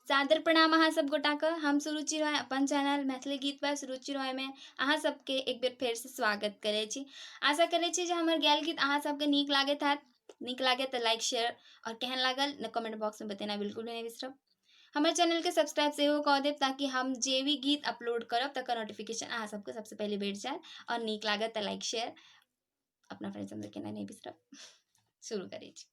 सादर प्रणाम अहाँ सब गोटाके। हम सुरुचि रॉय अपन चैनल मैथिली गीत पर सुरुचि रॉय में अहाँ सबके एक बेर फेर से स्वागत करे छी। आशा करे छी जे हमर गायल गीत अहाँ सबके नीक लागत हैत। नीक लागे तो लाइक शेयर और केहन लागल न कमेंट बॉक्स में बतेना बिल्कुल नहीं बिसरब। हमर चैनल के सब्सक्राइब सेहो कऽ देब ताकि हम जे भी गीत अपलोड करब तकर नोटिफिकेशन अहाँ सबके सबसे पहले भेट जाए। और नीक लागत तो लाइक शेयर अपना फ्रेंड सब केना नहीं बिसरब। शुरू करे छी।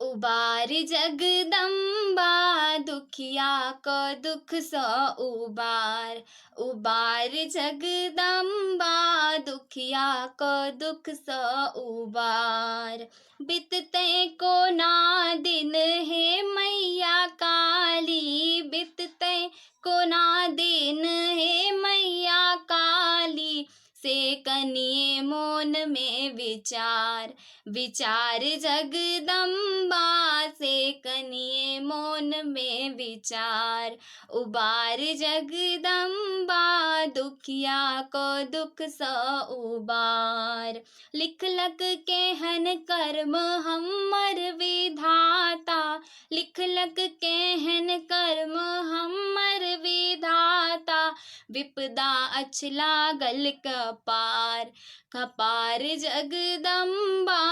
उबार जगदम्बा दुखिया क दुख स उबार। उबार जगदम्बा दुखिया क दुख स उबार। बितते कोना दिन हे मैया काली। बितते कोना दिन हे मैया काली। से कनिए मोन में विचार। विचार जगदम्बा से कनिए मोन में विचार। उबार जगदम्बा दुखिया को दुख स उबार। लिखलक केहन कर्म हमर विधाता। लिखलक केहन कर्म हमर विधाता। विपदा अछि लागल कपार। कपार जगदम्बा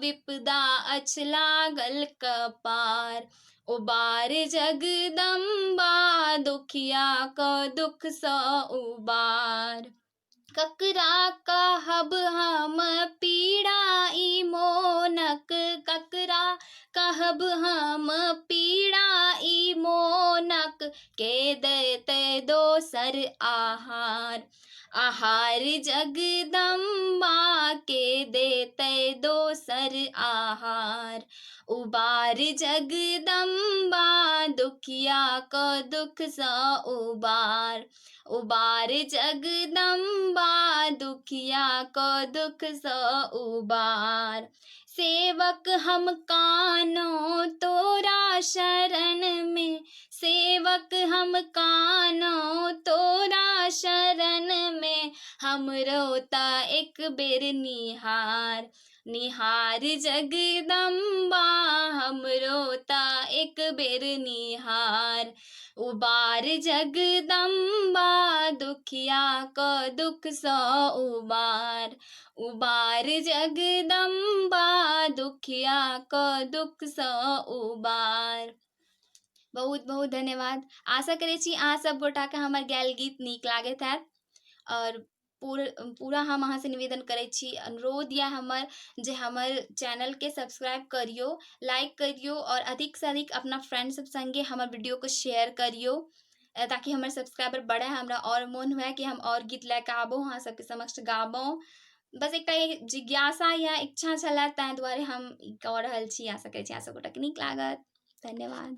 विपदा अछि लागल कपार। उबार जगदम्बा दुखिया क दुख स उबार। ककरा कहब हम पीड़ा ई मोनक। ककरा कहब हम पीड़ा ई मोनक। के दैते दोसर आहार। आहार जगदम्बा के देते दोसर आहार। उबार जगदम्बा दुखिया क दुख स उबार। उबार जगदम्बा दुखिया क दुख स उबार। सेवक हम कानो तोरा शरण में। सेवक हम कानो तोरा शरण में। हमरो ता एक बेर निहार। निहार जगदम्बा हमरो ता एक बेर निहार। उबार जगदम्बा दुखिया क दुख स उबार। उबार जगदम्बा दुखिया क दुख स उबार। बहुत बहुत धन्यवाद। आशा करे छी अहाँ सब गोटा के हमर गायल गीत नीक लागत हैत। और पूरा हम अहाँ से निवेदन करे छी, अनुरोध या हमर जे हमर चैनल के सब्सक्राइब करियो, लाइक करियो और अधिक से अधिक अपना फ्रेंड सब संगे हमर वीडियो को शेयर करियो ताकि हमर सब्सक्राइबर बढ़े। हमरा और मोन हुए कि हम और गीत लेके आबो अहाँ सबके समक्ष गाबो। बस एकटा जिज्ञासा या इच्छा छलै ताहि दुआरे हम ई कऽ रहल छी। आशा करै छी अहाँ सब गोटा के नीक लागत। धन्यवाद।